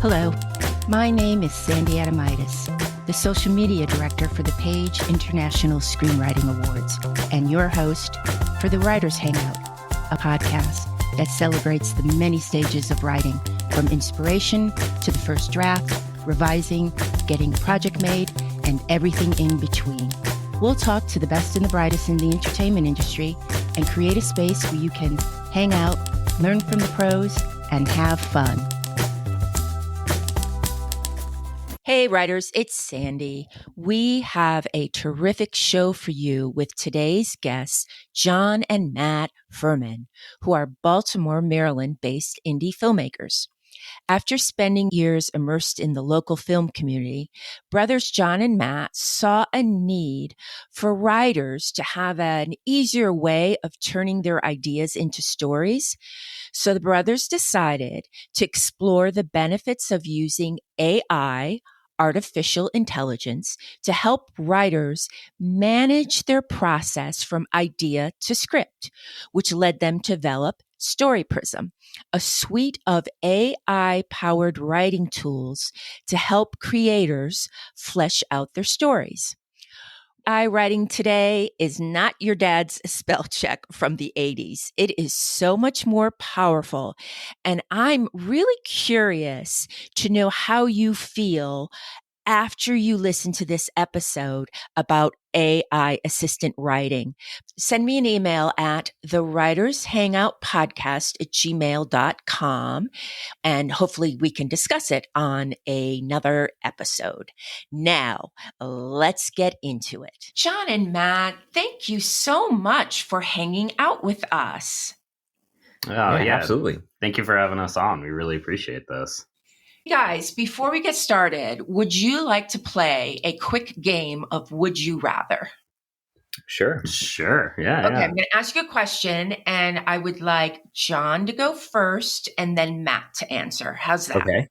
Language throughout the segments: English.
Hello, my name is Sandy Adomaitis, the social media director for the Page International Screenwriting Awards, and your host for the Writers Hangout, a podcast that celebrates the many stages of writing, from inspiration to the first draft, revising, getting a project made, and everything in between. We'll talk to the best and the brightest in the entertainment industry and create a space where you can hang out, learn from the pros, and have fun. Hey writers, it's Sandy. We have a terrific show for you with today's guests, John and Matt Firman, who are Baltimore, Maryland-based indie filmmakers. After spending years immersed in the local film community, brothers John and Matt saw a need for writers to have an easier way of turning their ideas into stories. So the brothers decided to explore the benefits of using AI, artificial intelligence, to help writers manage their process from idea to script, which led them to develop Story Prism, a suite of AI-powered writing tools to help creators flesh out their stories. AI writing today is not your dad's spell check from the 80s. It is so much more powerful. And I'm really curious to know how you feel after you listen to this episode about AI assistant writing. Send me an email at thewritershangoutpodcast@gmail.com, and hopefully we can discuss it on another episode. Now, let's get into it. John and Matt, thank you so much for hanging out with us. Oh, yeah, absolutely. Thank you for having us on. We really appreciate this. Guys, before we get started, would you like to play a quick game of Would You Rather? Sure. Yeah. Okay, I'm going to ask you a question, and I would like John to go first and then Matt to answer. How's that? Okay.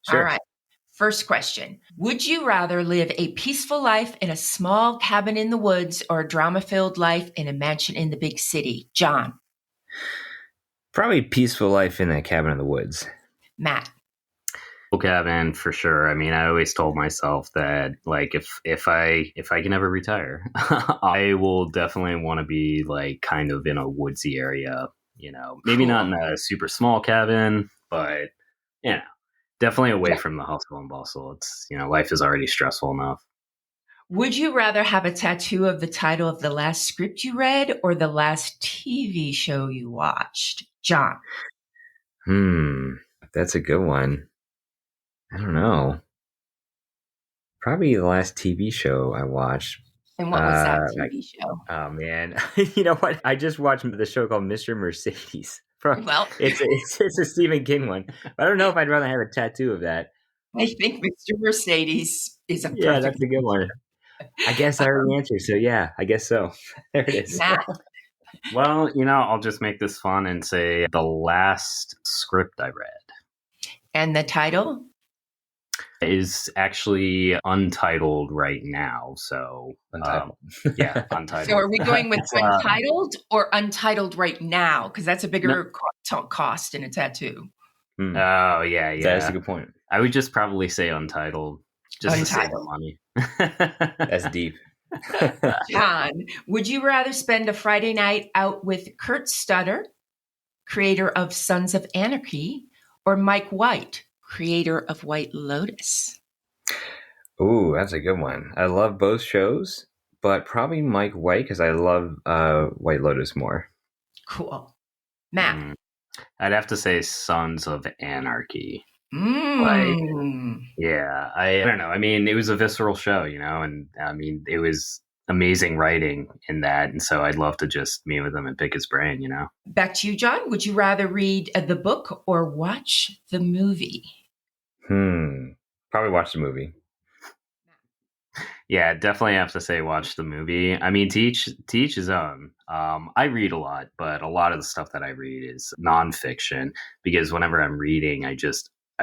Sure. All right. First question. Would you rather live a peaceful life in a small cabin in the woods or a drama-filled life in a mansion in the big city? John. Probably peaceful life in a cabin in the woods. Matt. Cabin for sure. I mean, I always told myself that, like, if I can ever retire, I will definitely want to be like kind of in a woodsy area. You know, maybe not in a super small cabin, but definitely away from the hustle and bustle. It's life is already stressful enough. Would you rather have a tattoo of the title of the last script you read or the last TV show you watched? John. That's a good one. I don't know. Probably the last TV show I watched. And what was that TV show? Oh man, you know what? I just watched the show called Mr. Mercedes. It's a Stephen King one. I don't know if I'd rather have a tattoo of that. I think Mr. Mercedes is a perfect. Yeah, that's a good one. I guess I already answered. So yeah, I guess so. There it is. Matt. Well, I'll just make this fun and say the last script I read. And the title? Is actually untitled right now. So, Untitled. Untitled. So are we going with untitled or untitled right now? Because that's a bigger cost in a tattattoo. Oh, yeah. That's a good point. I would just probably say untitled, just to save the money. That's deep. John, would you rather spend a Friday night out with Kurt Stutter, creator of Sons of Anarchy, or Mike White, creator of White Lotus? Ooh, that's a good one. I love both shows, but probably Mike White because I love White Lotus more. Cool. Matt? I'd have to say Sons of Anarchy. I don't know. I mean, it was a visceral show, and I mean, it was amazing writing in that. And so I'd love to just meet with him and pick his brain, Back to you, John. Would you rather read the book or watch the movie? Probably watch the movie. Yeah, definitely have to say watch the movie. I mean, to each his own. I read a lot, but a lot of the stuff that I read is nonfiction because whenever I'm reading, I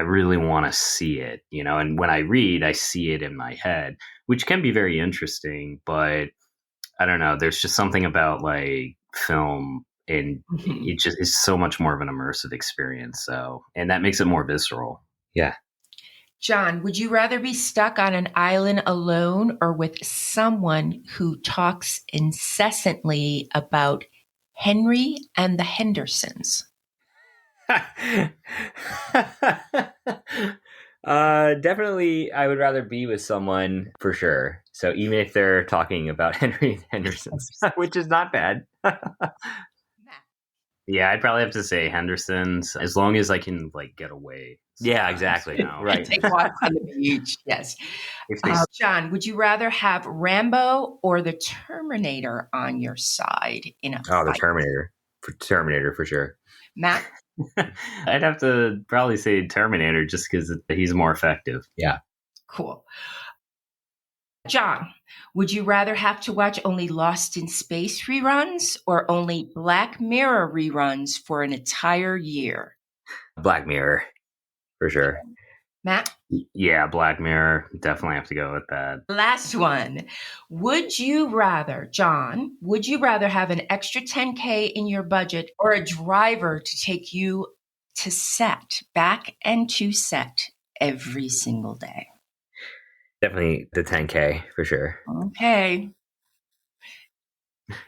really want to see it, and when I read, I see it in my head, which can be very interesting, but I don't know. There's just something about like film and it just is so much more of an immersive experience. So, and that makes it more visceral. Yeah. John, would you rather be stuck on an island alone or with someone who talks incessantly about Henry and the Hendersons? Definitely, I would rather be with someone for sure. So even if they're talking about Henry Henderson's, which is not bad. Yeah, I'd probably have to say Henderson's, as long as I can get away. Yeah, exactly. Right. Take walks on the beach. Yes. John, would you rather have Rambo or the Terminator on your side in a fight? The Terminator for sure. Matt? I'd have to probably say Terminator just because he's more effective. Yeah. Cool. John, would you rather have to watch only Lost in Space reruns or only Black Mirror reruns for an entire year? Black Mirror, for sure. Matt? Yeah, Black Mirror. Definitely have to go with that. Last one. Would you rather, John, have an extra $10K in your budget or a driver to take you to set, back and to set every single day? Definitely the 10K for sure. Okay.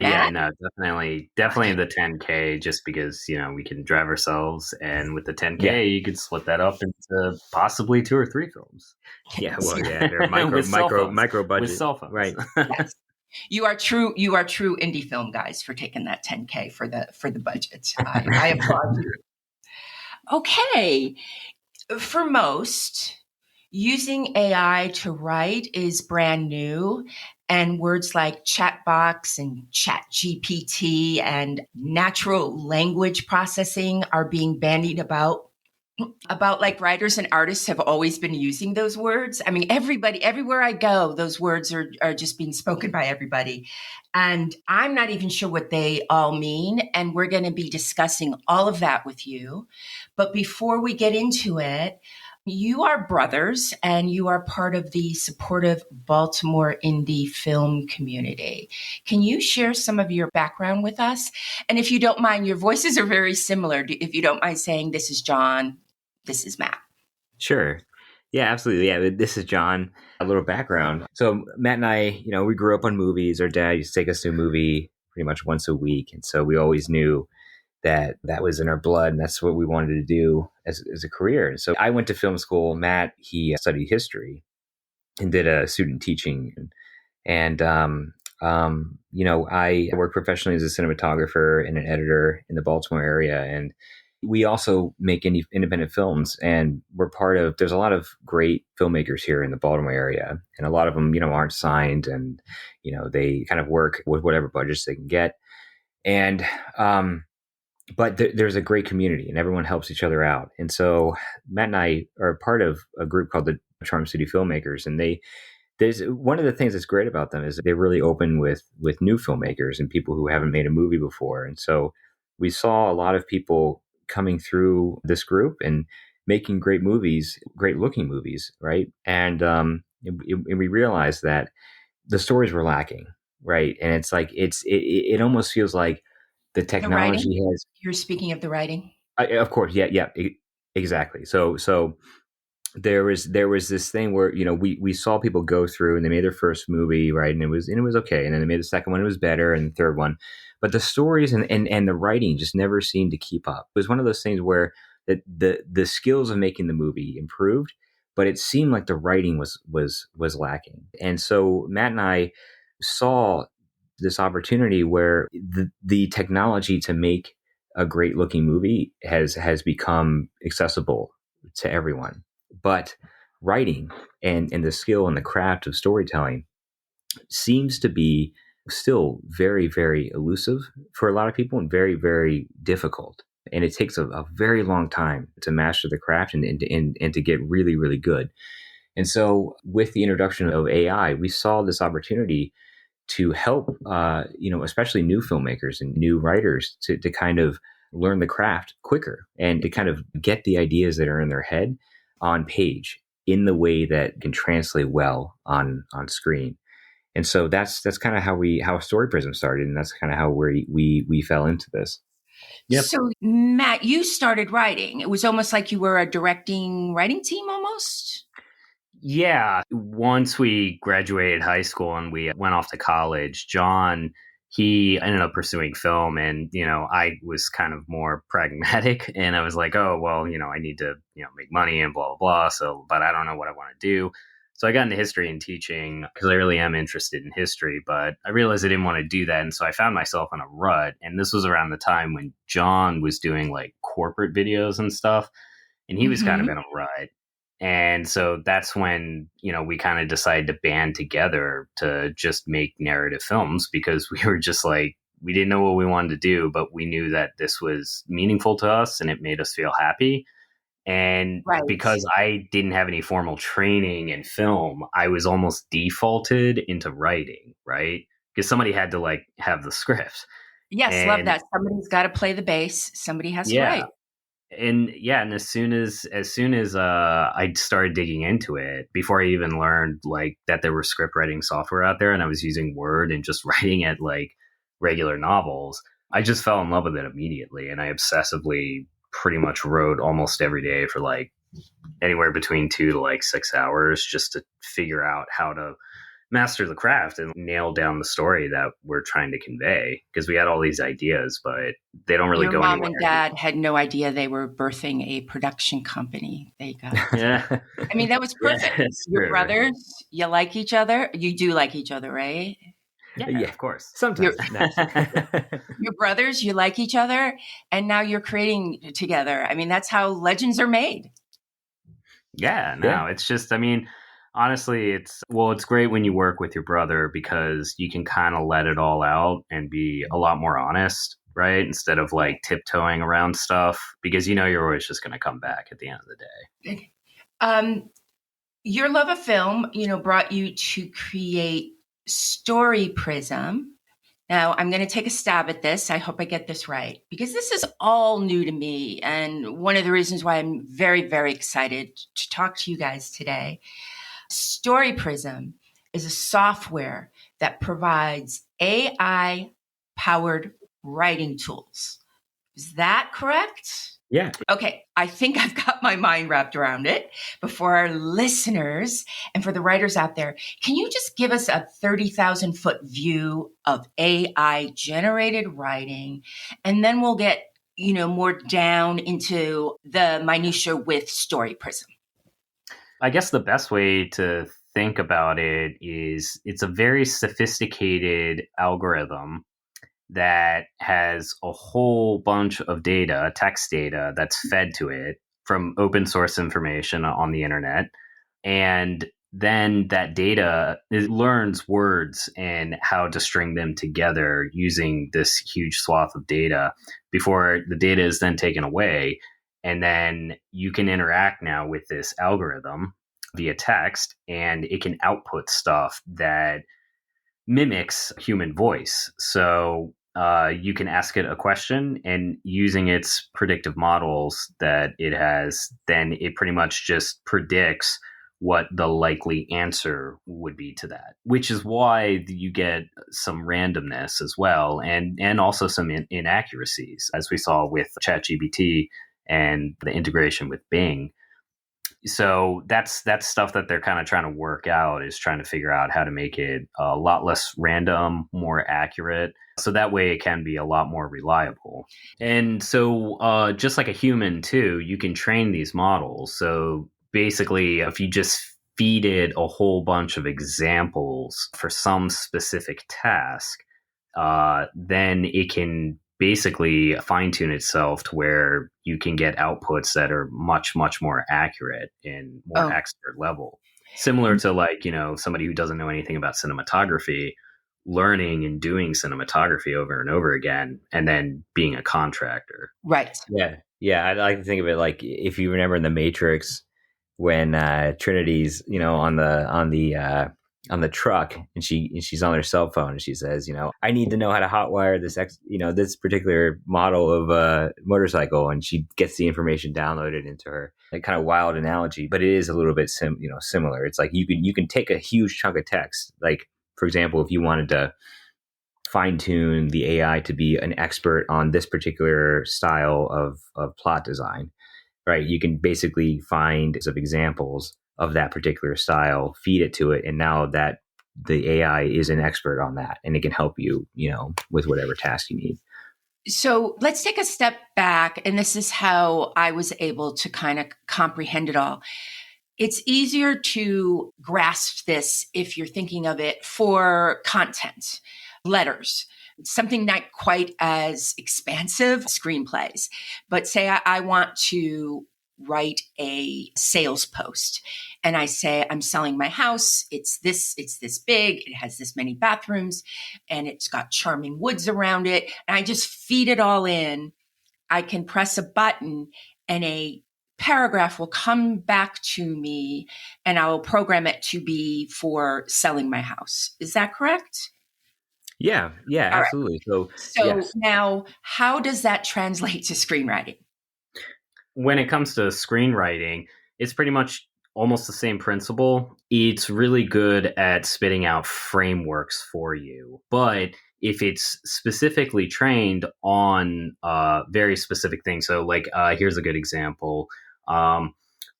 Yeah, no, definitely the 10K just because, we can drive ourselves, and with the 10K, you could split that up into possibly 2 or 3 films. Yeah, well, yeah, they're micro budget with cell phones. Right. Yes. You are true indie film guys for taking that 10K for the budget. I applaud you. Okay. For most, using AI to write is brand new, and words like chatbox and chat GPT and natural language processing are being bandied about like writers and artists have always been using those words. I mean, everywhere I go, those words are just being spoken by everybody. And I'm not even sure what they all mean. And we're going to be discussing all of that with you. But before we get into it, you are brothers and you are part of the supportive Baltimore indie film community. Can you share some of your background with us? And if you don't mind, your voices are very similar. If you don't mind saying, this is John, this is Matt. Sure. Yeah, absolutely. Yeah, this is John. A little background. So Matt and I, we grew up on movies. Our dad used to take us to a movie pretty much once a week. And so we always knew that was in our blood, and that's what we wanted to do as a career. And so I went to film school. Matt, he studied history and did a student teaching. And I work professionally as a cinematographer and an editor in the Baltimore area. And we also make independent films, and there's a lot of great filmmakers here in the Baltimore area. And a lot of them, aren't signed, and, they kind of work with whatever budgets they can get. And, but there's a great community and everyone helps each other out. And so Matt and I are part of a group called the Charm City Filmmakers. And there's one of the things that's great about them is they're really open with new filmmakers and people who haven't made a movie before. And so we saw a lot of people coming through this group and making great movies, great looking movies. Right. And we realized that the stories were lacking. Right. And it's like, it almost feels like the technology has. You're speaking of the writing, of course, yeah, exactly. So there was this thing where we saw people go through and they made their first movie, right, and it was okay, and then they made the second one, it was better, and the third one, but the stories and the writing just never seemed to keep up. It was one of those things where the skills of making the movie improved, but it seemed like the writing was lacking. And so Matt and I saw this opportunity where the technology to make a great looking movie has become accessible to everyone, but writing and the skill and the craft of storytelling seems to be still very, very elusive for a lot of people and very, very difficult. And it takes a very long time to master the craft and to get really, really good. And so with the introduction of AI, we saw this opportunity to help, especially new filmmakers and new writers to kind of learn the craft quicker and to kind of get the ideas that are in their head on page in the way that can translate well on screen. And so that's kind of how Story Prism started, and that's kind of how we fell into this. Yep. So, Matt, you started writing. It was almost like you were a directing writing team almost. Yeah. Once we graduated high school and we went off to college, John, he ended up pursuing film. And, I was kind of more pragmatic. And I was like, oh, well, I need to, make money and blah, blah, blah. So, but I don't know what I want to do. So I got into history and teaching because I really am interested in history. But I realized I didn't want to do that. And so I found myself in a rut. And this was around the time when John was doing like corporate videos and stuff. And he was kind of in a rut. And so that's when, we kind of decided to band together to just make narrative films because we were just like, we didn't know what we wanted to do, but we knew that this was meaningful to us and it made us feel happy. And Right. because I didn't have any formal training in film, I was almost defaulted into writing, right? Because somebody had to like have the script. Yes, love that. Somebody's got to play the bass. Somebody has to write. And as soon as I started digging into it, before I even learned like that there were script writing software out there and I was using Word and just writing it like regular novels, I just fell in love with it immediately. And I obsessively pretty much wrote almost every day for like anywhere between 2 to like 6 hours just to figure out how to master the craft and nail down the story that we're trying to convey, because we had all these ideas, but they don't really go anywhere. Your mom and dad had no idea they were birthing a production company. They got, yeah. I mean, that was perfect. Yeah, your brothers, you like each other. You do like each other, right? Yeah, of course. Sometimes. Your brothers, you like each other, and now you're creating together. I mean, that's how legends are made. Yeah, no, it's just, I mean, honestly, it's great when you work with your brother because you can kind of let it all out and be a lot more honest, right? Instead of like tiptoeing around stuff, because you're always just going to come back at the end of the day. Your love of film, brought you to create Story Prism. Now, I'm going to take a stab at this. I hope I get this right, because this is all new to me. And one of the reasons why I'm very, very excited to talk to you guys today. Story Prism is a software that provides AI-powered writing tools. Is that correct? Yeah. Okay, I think I've got my mind wrapped around it. But for our listeners and for the writers out there, can you just give us a 30,000-foot view of AI-generated writing? And then we'll get, more down into the minutia with Story Prism. I guess the best way to think about it is it's a very sophisticated algorithm that has a whole bunch of data, text data, that's fed to it from open source information on the internet. And then that data, it learns words and how to string them together using this huge swath of data before the data is then taken away. And then you can interact now with this algorithm via text, and it can output stuff that mimics human voice. So you can ask it a question, and using its predictive models that it has, then it pretty much just predicts what the likely answer would be to that, which is why you get some randomness as well, and also some inaccuracies, as we saw with ChatGPT and the integration with Bing. So that's stuff that they're kind of trying to work out, is trying to figure out how to make it a lot less random, more accurate. So that way it can be a lot more reliable. And so just like a human too, you can train these models. So basically, if you just feed it a whole bunch of examples for some specific task, then it can basically fine tune itself to where you can get outputs that are much, much more accurate and more expert level. Similar to like, somebody who doesn't know anything about cinematography, learning and doing cinematography over and over again, and then being a contractor. Right. Yeah. Yeah. I like to think of it like, if you remember in the Matrix, when Trinity's, on the truck, and she's on her cell phone, and she says, I need to know how to hotwire this particular model of motorcycle, and she gets the information downloaded into her. Like, kind of wild analogy, but it is a little bit similar. It's like you can take a huge chunk of text. Like, for example, if you wanted to fine tune the AI to be an expert on this particular style of plot design, right? You can basically find some examples of that particular style, feed it to it, and now that the AI is an expert on that, and it can help you, with whatever task you need. So let's take a step back. And this is how I was able to kind of comprehend it all. It's easier to grasp this if you're thinking of it for content, letters, something not quite as expansive, screenplays. But say I want to write a sales post and I say, I'm selling my house. It's this big. It has this many bathrooms and it's got charming woods around it. And I just feed it all in. I can press a button and a paragraph will come back to me and I will program it to be for selling my house. Is that correct? Yeah, absolutely. Right. So yes. Now how does that translate to screenwriting? When it comes to screenwriting, it's pretty much almost the same principle. It's really good at spitting out frameworks for you. But if it's specifically trained on very specific things, so like here's a good example, on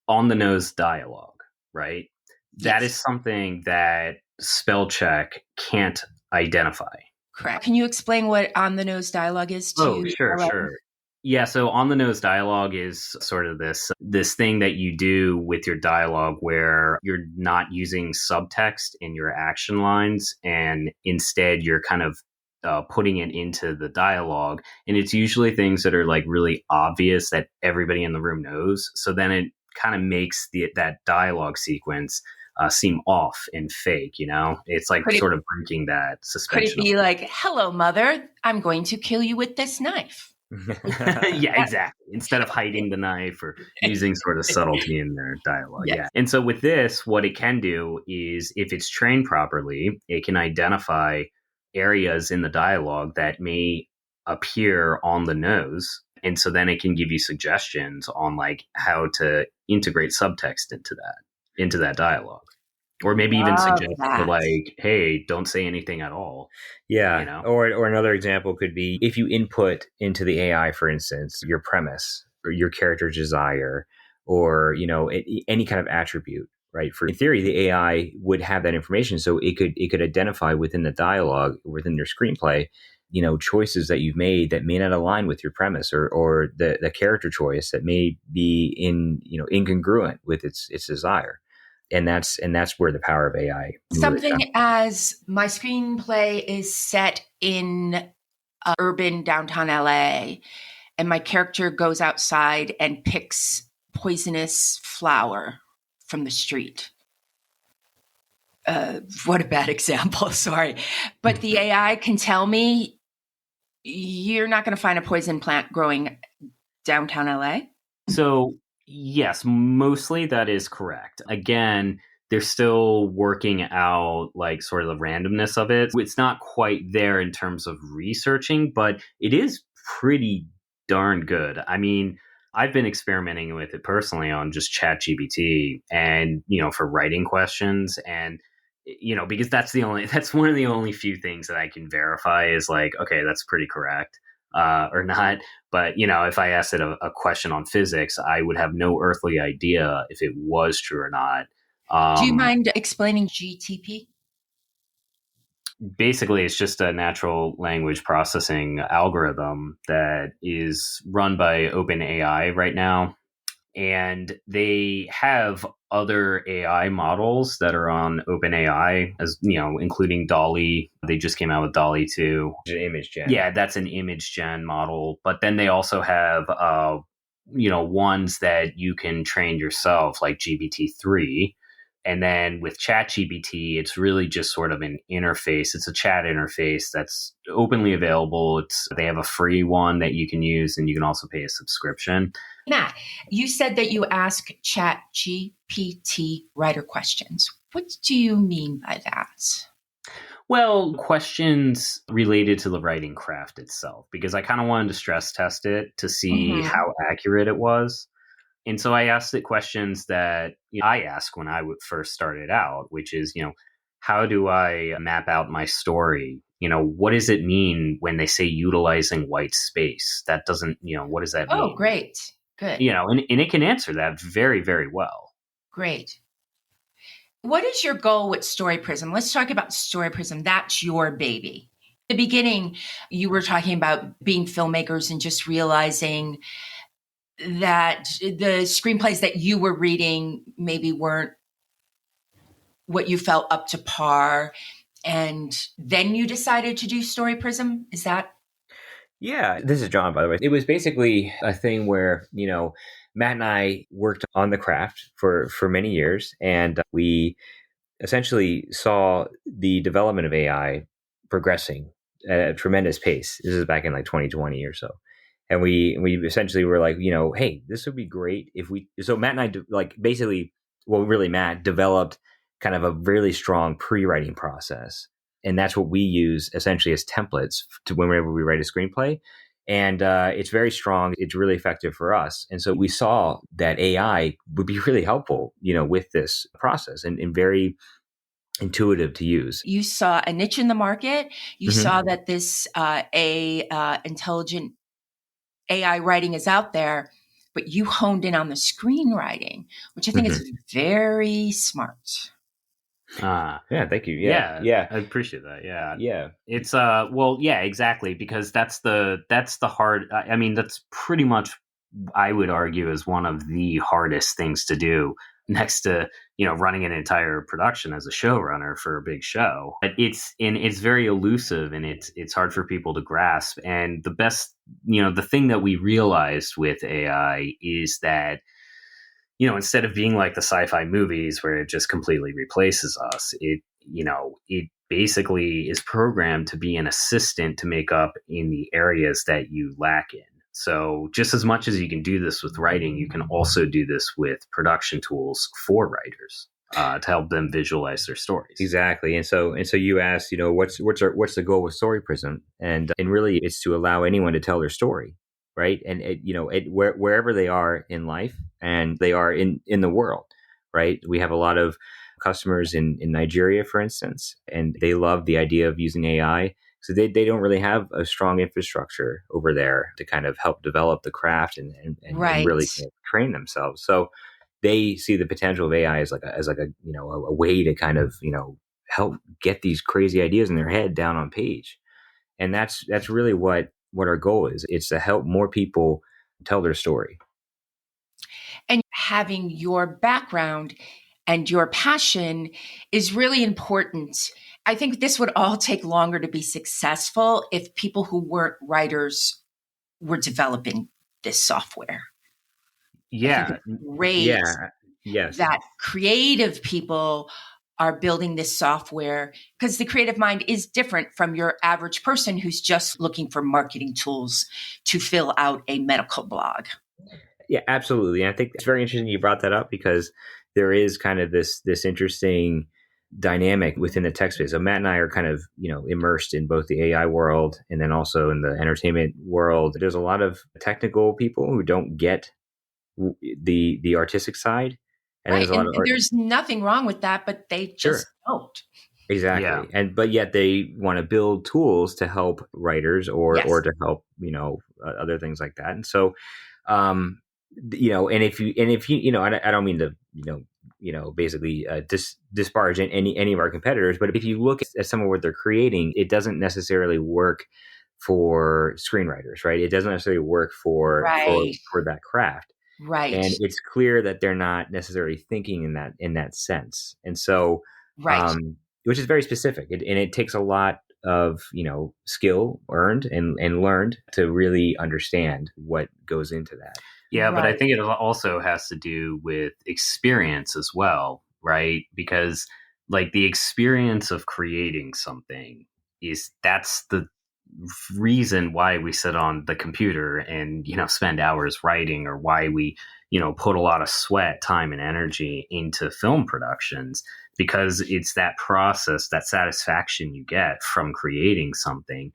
the nose dialogue, right? Yes. That is something that spell check can't identify. Correct. Can you explain what on the nose dialogue is to Oh, sure. Yeah, so on the nose dialogue is sort of this thing that you do with your dialogue where you're not using subtext in your action lines, and instead you're kind of putting it into the dialogue. And it's usually things that are like really obvious that everybody in the room knows. So then it kind of makes that dialogue sequence seem off and fake, It's like sort of breaking that suspension. Could it be like, hello, mother, I'm going to kill you with this knife? Yeah, exactly. Instead of hiding the knife or using sort of subtlety in their dialogue. Yes. Yeah. And so with this, what it can do is if it's trained properly, it can identify areas in the dialogue that may appear on the nose. And so then it can give you suggestions on like how to integrate subtext into that dialogue. Or maybe even suggest like, hey, don't say anything at all. Yeah. Or another example could be if you input into the AI, for instance, your premise or your character's desire or, any kind of attribute, right? In theory, the AI would have that information. So it could identify within the dialogue, within your screenplay, choices that you've made that may not align with your premise or the character choice that may be incongruent with its desire. And that's where the power of AI. Something really as my screenplay is set in urban downtown LA, and my character goes outside and picks poisonous flower from the street. What a bad example, sorry. But the AI can tell me, you're not going to find a poison plant growing downtown LA? So yes, mostly that is correct. Again, they're still working out like sort of the randomness of it. It's not quite there in terms of researching, but it is pretty darn good. I mean, I've been experimenting with it personally on just ChatGPT and, for writing questions and because that's one of the only few things that I can verify is like, okay, that's pretty correct. Or not. But, if I asked it a question on physics, I would have no earthly idea if it was true or not. Do you mind explaining GTP? Basically, it's just a natural language processing algorithm that is run by OpenAI right now. And they have other AI models that are on OpenAI, as including DALL-E. They just came out with DALL-E 2. An image gen. Yeah, that's an image gen model. But then they also have, ones that you can train yourself, like GPT-3. And then with ChatGPT, it's really just sort of an interface. It's a chat interface that's openly available. They have a free one that you can use, and you can also pay a subscription. Matt, you said that you ask ChatGPT writer questions. What do you mean by that? Well, questions related to the writing craft itself, because I kind of wanted to stress test it to see how accurate it was. And so I asked it questions that I asked when I first started out, which is, how do I map out my story? What does it mean when they say utilizing white space? That doesn't, what does that Oh, mean? great. Good. And it can answer that very, very well. Great. What is your goal with Story Prism? Let's talk about Story Prism. That's your baby. In the beginning, you were talking about being filmmakers and just realizing that the screenplays that you were reading maybe weren't what you felt up to par. And then you decided to do Story Prism. Is that? Yeah, this is John, by the way. It was basically a thing where, Matt and I worked on the craft for many years, and we essentially saw the development of AI progressing at a tremendous pace. This is back in like 2020 or so. And we essentially were like, hey, this would be great if we. So Matt and I really Matt developed kind of a really strong pre-writing process, and that's what we use essentially as templates to whenever we write a screenplay. And it's very strong. It's really effective for us. And so we saw that AI would be really helpful, with this process and very intuitive to use. You saw a niche in the market. You saw that this intelligent AI writing is out there, but you honed in on the screenwriting, which I think is very smart. Yeah, thank you. Yeah, Yeah. I appreciate that. Yeah. Yeah. It's exactly, because that's the hard, I mean, that's pretty much, I would argue, is one of the hardest things to do next to, running an entire production as a showrunner for a big show. But it's very elusive, and it's hard for people to grasp. And the best, the thing that we realized with AI is that, instead of being like the sci-fi movies where it just completely replaces us, it basically is programmed to be an assistant to make up in the areas that you lack in. So just as much as you can do this with writing, you can also do this with production tools for writers to help them visualize their stories. Exactly. And so you asked, what's the goal with Story Prism? And really it's to allow anyone to tell their story. Right. And wherever they are in life and they are in the world. Right. We have a lot of customers in Nigeria, for instance, and they love the idea of using AI. So they don't really have a strong infrastructure over there to kind of help develop the craft and really kind of train themselves. So they see the potential of AI as a way to kind of, help get these crazy ideas in their head down on page. And that's really what our goal is. It's to help more people tell their story. And having your background and your passion is really important. I think this would all take longer to be successful if people who weren't writers were developing this software. Yeah. Great. Yeah. Yes. That creative people are building this software, because the creative mind is different from your average person who's just looking for marketing tools to fill out a medical blog. Yeah, absolutely. And I think it's very interesting you brought that up, because there is kind of this interesting dynamic within the tech space. So Matt and I are kind of, immersed in both the AI world and then also in the entertainment world. There's a lot of technical people who don't get the artistic side. And right. There's nothing wrong with that, but they just don't. Exactly. Yeah. But yet they want to build tools to help writers or to help, other things like that. And so, and if you, I don't mean to, basically disparage any of our competitors, but if you look at some of what they're creating, it doesn't necessarily work for screenwriters, right? It doesn't necessarily work for that craft. Right. And it's clear that they're not necessarily thinking in that sense. And so, which is very specific. And it takes a lot of, skill earned and learned to really understand what goes into that. Yeah, but I think it also has to do with experience as well, right? Because like the experience of creating something that's the reason why we sit on the computer and, spend hours writing, or why we, put a lot of sweat, time, and energy into film productions, because it's that process, that satisfaction you get from creating something.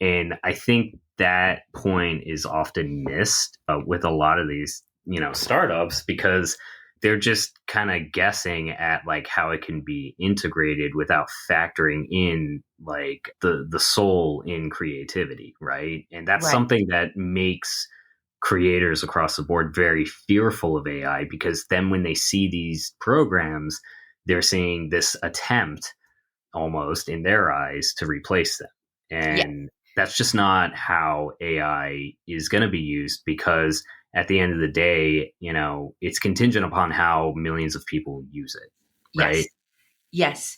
And I think that point is often missed with a lot of these, startups, because they're just kind of guessing at like how it can be integrated without factoring in like the soul in creativity, right? And that's Right. something that makes creators across the board very fearful of AI, because then when they see these programs, they're seeing this attempt almost in their eyes to replace them. And that's just not how AI is going to be used, because at the end of the day, you know, it's contingent upon how millions of people use it, right? Yes. Yes.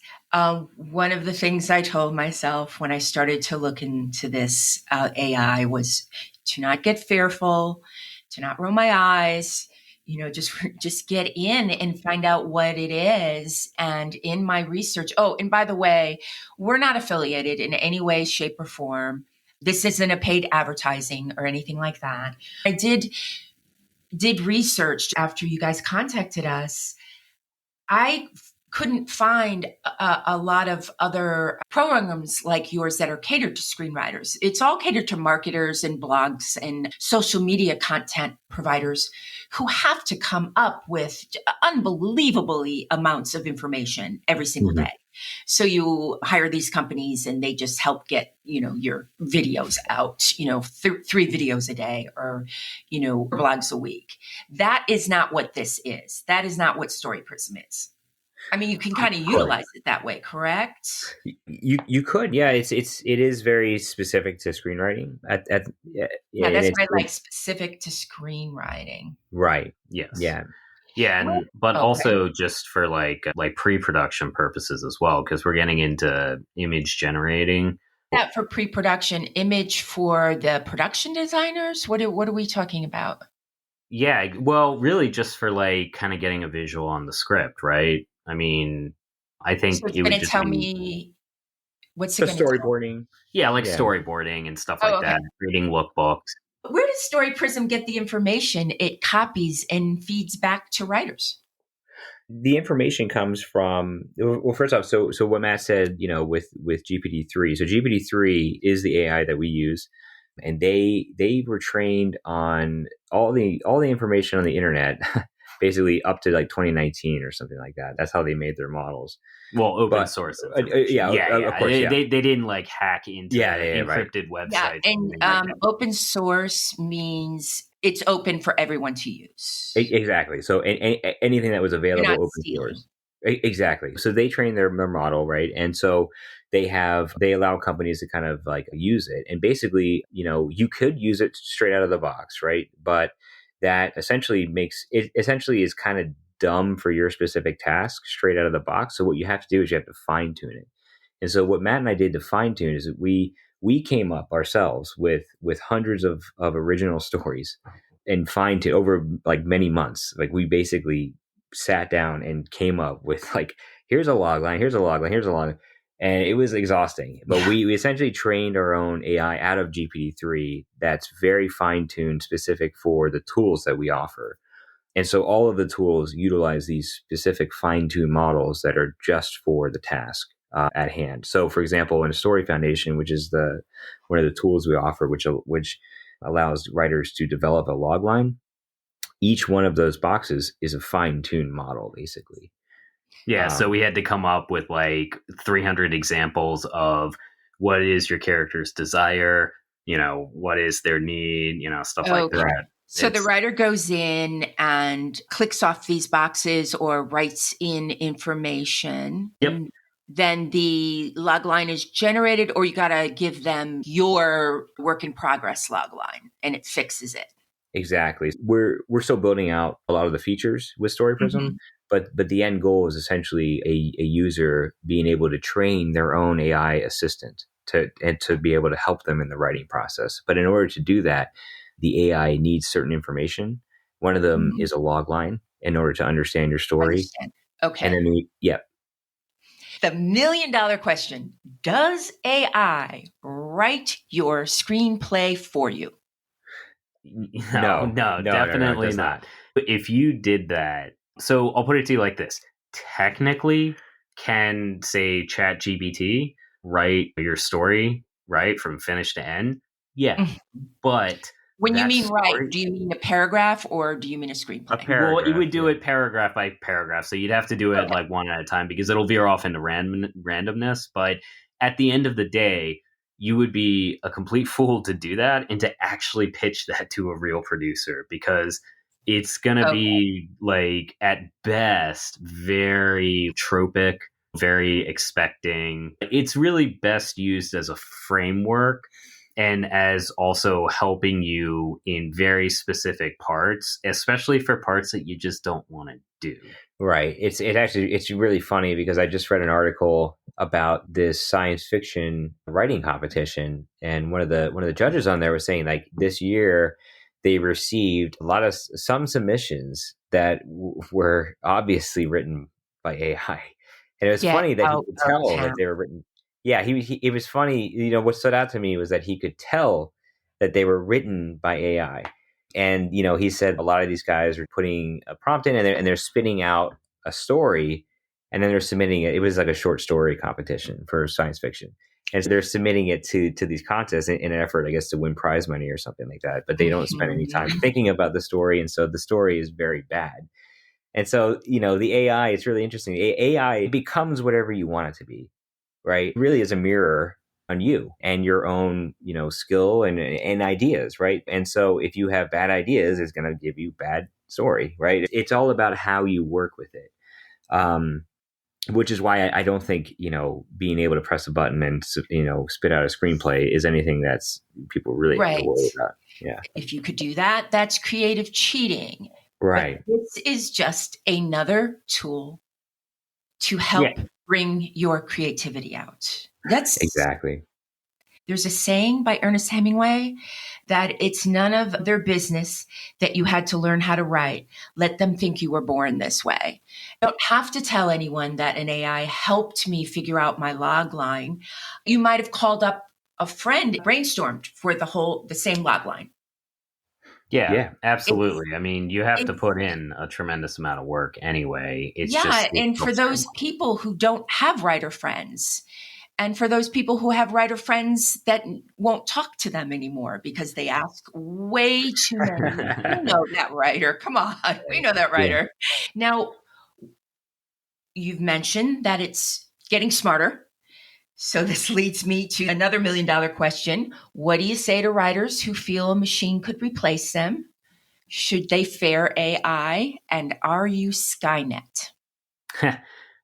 One of the things I told myself when I started to look into this AI was to not get fearful, to not roll my eyes, you know, just get in and find out what it is. And in my research, oh, and by the way, we're not affiliated in any way, shape, or form. This isn't a paid advertising or anything like that. I did research after you guys contacted us. I couldn't find a lot of other programs like yours that are catered to screenwriters. It's all catered to marketers and blogs and social media content providers who have to come up with unbelievably amounts of information every single day. So you hire these companies and they just help get, you know, your videos out, you know, 3 videos a day or, you know, blogs a week. That is not what this is. That is not what Story Prism is. I mean, you can kind of utilize it that way, correct? You could, yeah. It is very specific to screenwriting. Yeah, that's what I like, specific to screenwriting. Right. Yes. Yeah. Yeah, and but also just for like pre-production purposes as well, because we're getting into image generating. That for pre-production, image for the production designers. What are we talking about? Yeah, well, really just for like kind of getting a visual on the script, right? I mean, I think So it's it would going to just tell be me what's it going to storyboarding. Yeah, like storyboarding and stuff like that, reading lookbooks. Where does Story Prism get the information it copies and feeds back to writers? The information comes from, well, first off, so what Matt said, you know, with GPT-3. So GPT-3 is the AI that we use, and they were trained on all the information on the internet, basically up to like 2019 or something like that. That's how they made their models. Well, open source information. Of course. They didn't like hack into encrypted websites. Yeah, and open source means it's open for everyone to use. Exactly. So anything that was available open source. Exactly. So they train their model, right? And so they allow companies to kind of like use it. And basically, you know, you could use it straight out of the box, right? But that essentially is kind of dumb for your specific task straight out of the box. So what you have to do is you have to fine tune it. And so what Matt and I did to fine tune is that we came up ourselves with hundreds of original stories and fine tune over like many months. Like we basically sat down and came up with like, here's a log line, here's a log line, here's a log line. And it was exhausting, but we essentially trained our own AI out of GPT-3 that's very fine-tuned, specific for the tools that we offer. And so all of the tools utilize these specific fine-tuned models that are just for the task at hand. So, for example, in a Story Foundation, which is one of the tools we offer, which allows writers to develop a log line, each one of those boxes is a fine-tuned model, basically. Yeah, so we had to come up with like 300 examples of what is your character's desire, you know, what is their need, you know, stuff like that. So the writer goes in and clicks off these boxes or writes in information. Yep. And then the log line is generated, or you got to give them your work in progress log line and it fixes it. Exactly. We're still building out a lot of the features with Story Prism, but the end goal is essentially a user being able to train their own AI assistant to be able to help them in the writing process. But in order to do that, the AI needs certain information. One of them is a log line in order to understand your story. Okay. And then the $1 million question: does AI write your screenplay for you? No, definitely not. If you did that, so I'll put it to you like this. Technically, can, say, ChatGPT write your story, right, from finish to end? Yeah. But When you that mean write, story. do you mean a paragraph or do you mean a A screenplay? paragraph. Well, you would do Yeah. it paragraph by paragraph, so you'd have to do it Okay. like one at a time because it'll veer off into randomness. But at the end of the day, you would be a complete fool to do that and to actually pitch that to a real producer because it's going to Okay. be like at best very tropic, very expecting. It's really best used as a framework and as also helping you in very specific parts, especially for parts that you just don't want to do. Right. It's really funny because I just read an article about this science fiction writing competition, and one of the judges on there was saying like this year they received some submissions that were obviously written by AI, and it was Get funny that he out could of tell town. that they were written. Yeah, it was funny. You know what stood out to me was that he could tell that they were written by AI. And he said a lot of these guys are putting a prompt in, and they're spitting out a story, and then they're submitting it. It was like a short story competition for science fiction, and so they're submitting it to these contests in an effort, I guess, to win prize money or something like that. But they don't spend any time Mhm. thinking about the story, and so the story is very bad. And so the AI, it's really interesting. AI becomes whatever you want it to be, right? It really is a mirror on you and your own, skill and ideas, right? And so if you have bad ideas, it's going to give you bad story, right? It's all about how you work with it. Which is why I don't think, being able to press a button and, spit out a screenplay is anything that's people really have to Right. worry about. Yeah. If you could do that, that's creative cheating. Right. But this is just another tool to Yeah, help bring your creativity out. exactly. There's a saying by Ernest Hemingway that it's none of their business that you had to learn how to write. Let them think you were born this way. You don't have to tell anyone that an AI helped me figure out my log line. You might have called up a friend, brainstormed for the same log line. Yeah, Yeah. It's, absolutely. I mean, you have to it's put in a tremendous amount of work anyway. It's yeah. just it And for helps your those people who don't have writer friends, and for those people who have writer friends that won't talk to them anymore because they ask way too many. We Yeah. know that writer. Come on. We know that writer. Now, you've mentioned that it's getting smarter. So this leads me to another $1 million question. What do you say to writers who feel a machine could replace them? Should they fear AI? And are you Skynet?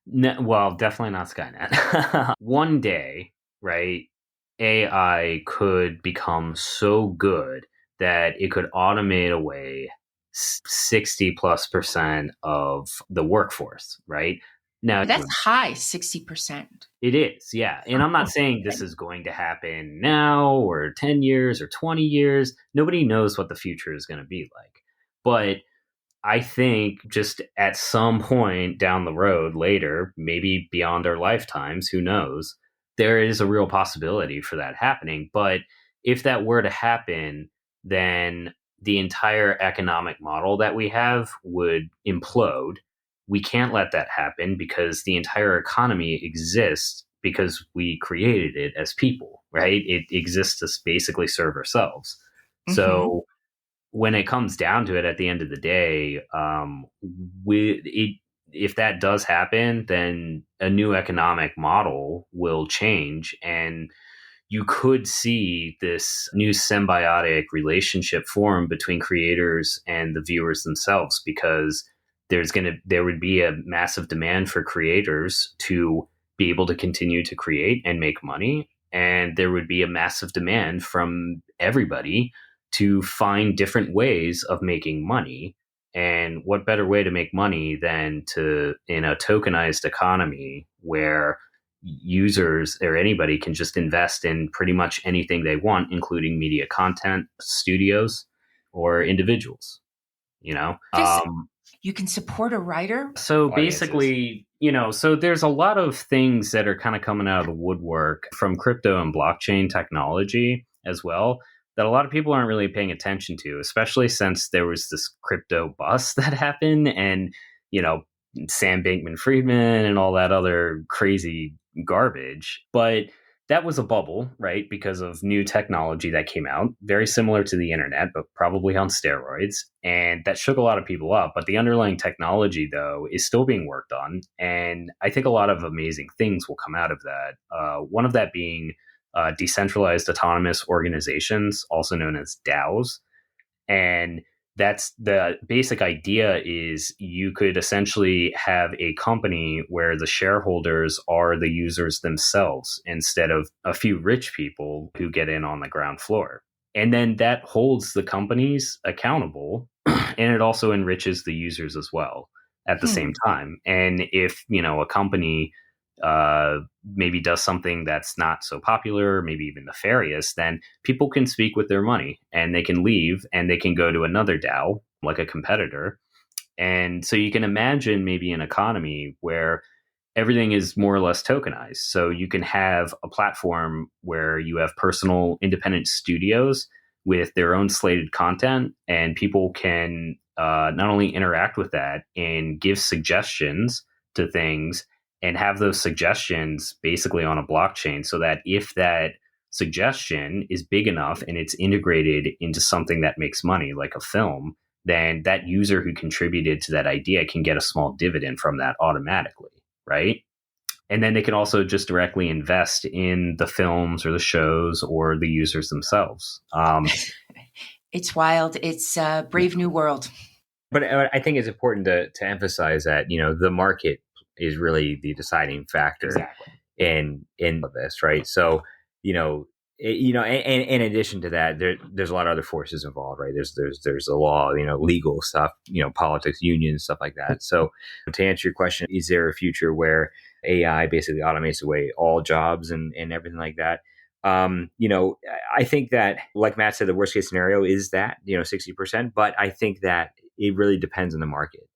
No, well, definitely not Skynet. One day, right, AI could become so good that it could automate away 60 plus percent of the workforce, right? Now, it That's would high, 60%. it is, yeah. And I'm not saying this is going to happen now or 10 years or 20 years. Nobody knows what the future is going to be like. But I think just at some point down the road later, maybe beyond our lifetimes, who knows, there is a real possibility for that happening. But if that were to happen, then the entire economic model that we have would implode. We can't let that happen because the entire economy exists because we created it as people, right? It exists to basically serve ourselves. Mm-hmm. So when it comes down to it, at the end of the day, if that does happen, then a new economic model will change, and you could see this new symbiotic relationship form between creators and the viewers themselves because there would be a massive demand for creators to be able to continue to create and make money, and there would be a massive demand from everybody to find different ways of making money. And what better way to make money than to in a tokenized economy where users or anybody can just invest in pretty much anything they want, including media content, studios, or individuals, you know? This you can support a writer. So Audiences. basically, so there's a lot of things that are kind of coming out of the woodwork from crypto and blockchain technology as well that a lot of people aren't really paying attention to, especially since there was this crypto bust that happened and, Sam Bankman Friedman and all that other crazy garbage. But that was a bubble, right? Because of new technology that came out, very similar to the internet, but probably on steroids. And that shook a lot of people up. But the underlying technology, though, is still being worked on. And I think a lot of amazing things will come out of that. One of that being decentralized autonomous organizations, also known as DAOs. And that's the basic idea is you could essentially have a company where the shareholders are the users themselves instead of a few rich people who get in on the ground floor. And then that holds the companies accountable and it also enriches the users as well at the same time. And if, a company maybe does something that's not so popular, maybe even nefarious, then people can speak with their money and they can leave and they can go to another DAO, like a competitor. And so you can imagine maybe an economy where everything is more or less tokenized. So you can have a platform where you have personal independent studios with their own slated content, and people can not only interact with that and give suggestions to things and have those suggestions basically on a blockchain, so that if that suggestion is big enough and it's integrated into something that makes money, like a film, then that user who contributed to that idea can get a small dividend from that automatically, right? And then they can also just directly invest in the films or the shows or the users themselves. It's wild. It's a brave new world. But I think it's important to emphasize that, the market is really the deciding factor in this, right? So, in addition to that, there's a lot of other forces involved, right? There's the law, legal stuff, politics, unions, stuff like that. So to answer your question, is there a future where AI basically automates away all jobs and everything like that? I think that, like Matt said, the worst case scenario is that, 60%, but I think that it really depends on the market.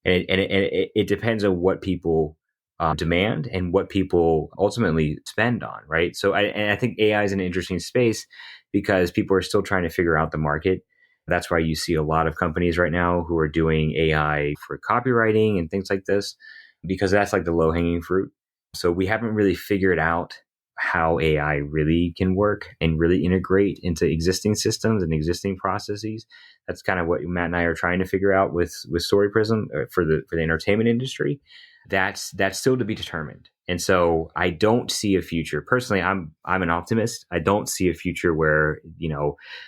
And it depends on what people demand and what people ultimately spend on, right? So I think AI is an interesting space because people are still trying to figure out the market. That's why you see a lot of companies right now who are doing AI for copywriting and things like this, because that's like the low-hanging fruit. So we haven't really figured out how AI really can work and really integrate into existing systems and existing processes. That's kind of what Matt and I are trying to figure out with Story Prism for the entertainment industry. That's still to be determined. And so I don't see a future. Personally, I'm an optimist. I don't see a future where,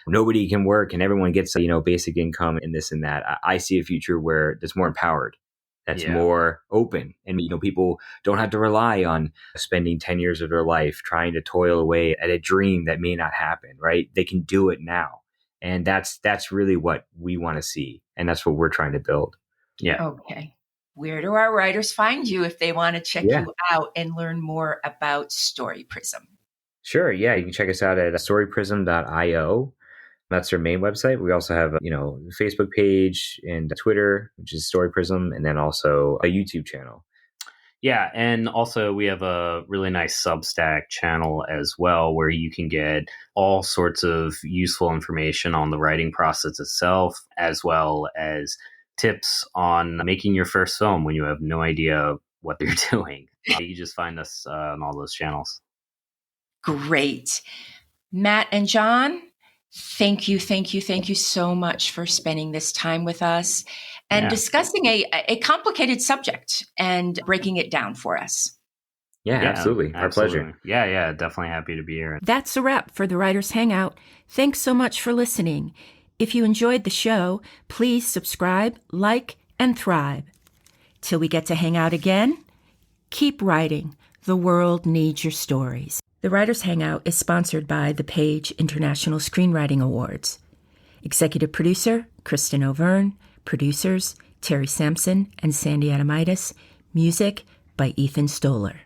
nobody can work and everyone gets, basic income and this and that. I see a future where it's more empowered. That's more open. And, people don't have to rely on spending 10 years of their life trying to toil away at a dream that may not happen, right? They can do it now. And that's really what we want to see. And that's what we're trying to build. Yeah. Okay. Where do our writers find you if they want to check you out and learn more about Story Prism? Sure. Yeah. You can check us out at storyprism.io. That's our main website. We also have, a Facebook page and Twitter, which is Story Prism, and then also a YouTube channel. Yeah, and also we have a really nice Substack channel as well, where you can get all sorts of useful information on the writing process itself, as well as tips on making your first film when you have no idea what you're doing. You just find us on all those channels. Great. Matt and John, thank you so much for spending this time with us and discussing a complicated subject and breaking it down for us. Yeah, absolutely. Our pleasure. Yeah, definitely happy to be here. That's a wrap for the Writers Hangout. Thanks so much for listening. If you enjoyed the show, please subscribe, like, and thrive. Till we get to hang out again, keep writing. The world needs your stories. The Writers Hangout is sponsored by the Page International Screenwriting Awards. Executive producer, Kristin Overn. Producers, Terry Sampson and Sandy Adomaitis. Music by Ethan Stoller.